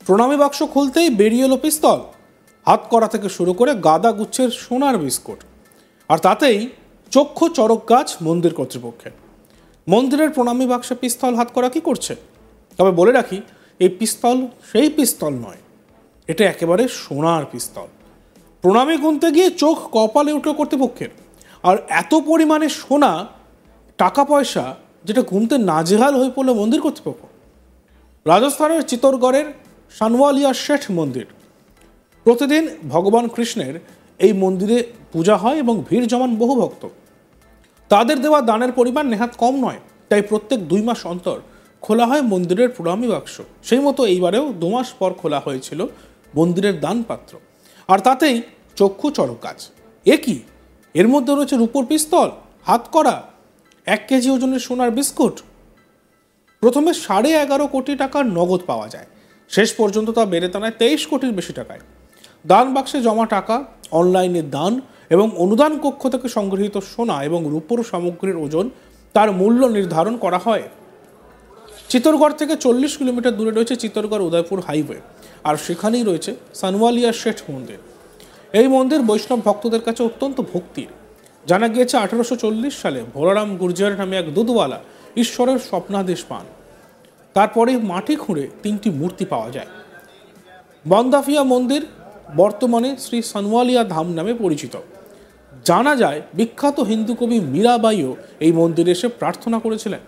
প্রণামী বাক্স খুলতেই বেরিয়ে এলো পিস্তল, হাত করা থেকে শুরু করে গাদা গুচ্ছের সোনার বিস্কুট, আর তাতেই চক্ষু চড়ক গাছ মন্দির কর্তৃপক্ষের। মন্দিরের প্রণামী বাক্সে পিস্তল হাত করা কি করছে? তবে বলে রাখি, এই পিস্তল সেই পিস্তল নয়, এটা একেবারে সোনার পিস্তল। প্রণামী গুনতে গিয়ে চোখ কপালে উঠল কর্তৃপক্ষের। আর এত পরিমাণে সোনা, টাকা পয়সা, যেটা গুনতে নাজেহাল হয়ে পড়ল মন্দির কর্তৃপক্ষ। রাজস্থানের চিত্তরগড়ের সানওয়ালিয়া শেঠ মন্দির। প্রতিদিন ভগবান কৃষ্ণের এই মন্দিরে পূজা হয় এবং ভিড় জমান বহু ভক্ত। তাদের দেওয়া দানের পরিমাণ নেহাত কম নয়, তাই প্রত্যেক 2 মাস অন্তর খোলা হয় মন্দিরের প্রণামী বাক্স। সেই মতো এইবারেও 2 মাস পর খোলা হয়েছিল মন্দিরের দানপাত্র, আর তাতেই চক্ষু চড়ক গাছ। এ কি? এর মধ্যে রয়েছে রূপোর পিস্তল, হাত করা, 1 কেজি ওজনের সোনার বিস্কুট। প্রথমে 11.5 কোটি টাকার নগদ পাওয়া যায়, শেষ পর্যন্ত তা বেড়ে দাঁড়ায় 23 কোটির বেশি টাকায়। দান বাক্সে জমা টাকা, অনলাইনে দান এবং অনুদান কক্ষ থেকে সংগৃহীত সোনা এবং রূপোর সামগ্রীর ওজন, তার মূল্য নির্ধারণ করা হয়। চিত্তরগড় থেকে 40 কিলোমিটার দূরে রয়েছে চিত্তরগড় উদয়পুর হাইওয়ে, আর সেখানেই রয়েছে সানওয়ালিয়া শেঠ মন্দির। এই মন্দির বৈষ্ণব ভক্তদের কাছে অত্যন্ত ভক্তির। জানা গিয়েছে 1840 সালে ভোলারাম গুর্জার নামে এক দুধওয়ালা ঈশ্বরের স্বপ্নাদেশ পান। তারপরে মাটি খুঁড়ে 3টি মূর্তি পাওয়া যায়। বন্দাফিয়া মন্দির বর্তমানে শ্রী সানওয়ালিয়া ধাম নামে পরিচিত। জানা যায় বিখ্যাত হিন্দু কবি মীরাবাইও এই মন্দিরে এসে প্রার্থনা করেছিলেন।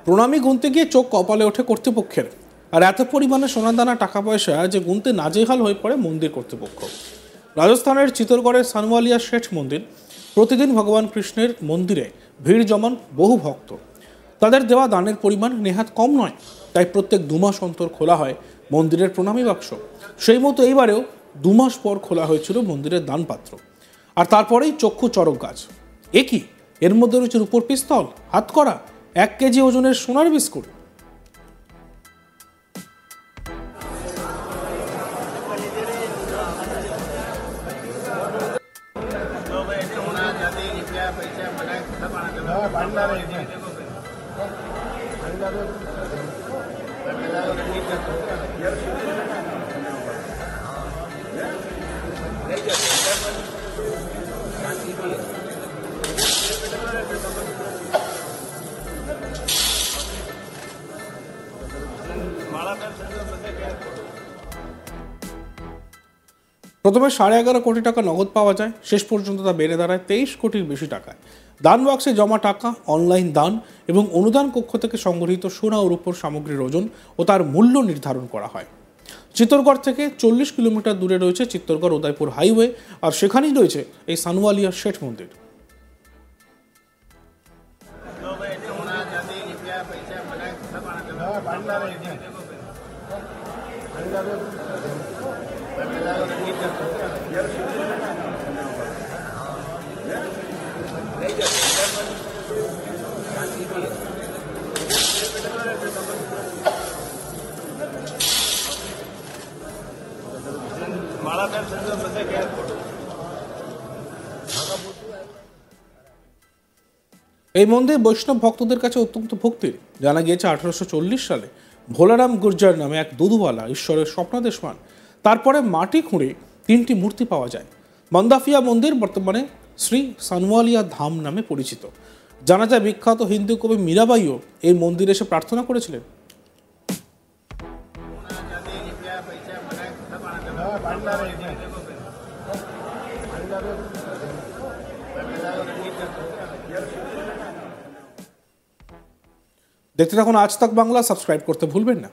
প্রণামী গুনতে গিয়ে চোখ কপালে ওঠে কর্তৃপক্ষের। আর এত পরিমাণে সোনাদানা, টাকা পয়সা যে গুনতে নাজেহাল হয়ে পড়ে মন্দির কর্তৃপক্ষ। রাজস্থানের চিত্তরগড়ের সানওয়ালিয়া শেঠ মন্দির। প্রতিদিন ভগবান কৃষ্ণের মন্দিরে ভিড় জমান বহু ভক্ত। তাদের দেওয়া দানের পরিমাণ নেহাত কম নয়, তাই প্রত্যেক 2 মাস অন্তর খোলা হয় মন্দিরের প্রণামী বাক্স। সেই মতো এইবারেও 2 মাস পর খোলা হয়েছিল মন্দিরের দানপাত্র, আর তারপরেই চক্ষু চড়ক গাছ। এ কি? এর মধ্যে রয়েছে রূপোর পিস্তল, হাত করা, 1 কেজি ওজনের সোনার বিস্কুট। প্রথমে 11.5 কোটি টাকা নগদ পাওয়া যায়, শেষ পর্যন্ত তা বেড়ে দাঁড়ায় 23 কোটির বেশি টাকায়। দান বাক্সে জমা টাকা, অনলাইন দান এবং অনুদান কক্ষ থেকে সংগৃহীত সোনা ও রূপোর সামগ্রীর ওজন ও তার মূল্য নির্ধারণ করা হয়। চিত্তরগড় থেকে 40 কিলোমিটার দূরে রয়েছে চিত্তরগড় উদয়পুর হাইওয়ে, আর সেখানেই রয়েছে এই সানওয়ালিয়া শেঠ মন্দির। এই মন্দির বৈষ্ণব ভক্তদের কাছে অত্যন্ত ভক্তির। জানা গিয়েছে 1840 সালে ভোলারাম গুর্জার নামে এক দুধওয়ালা ঈশ্বরের স্বপ্নাদেশ পান। তারপরে মাটি খুঁড়ে 3টি মূর্তি পাওয়া যায়। বন্দাফিয়া মন্দির বর্তমানে শ্রী সানওয়ালিয়া ধাম নামে পরিচিত। জানা যায় বিখ্যাত হিন্দু কবি মীরাবাইও এই মন্দিরে এসে প্রার্থনা করেছিলেন। দেখতে থাকুন আজ তাক বাংলা, সাবস্ক্রাইব করতে ভুলবেন না।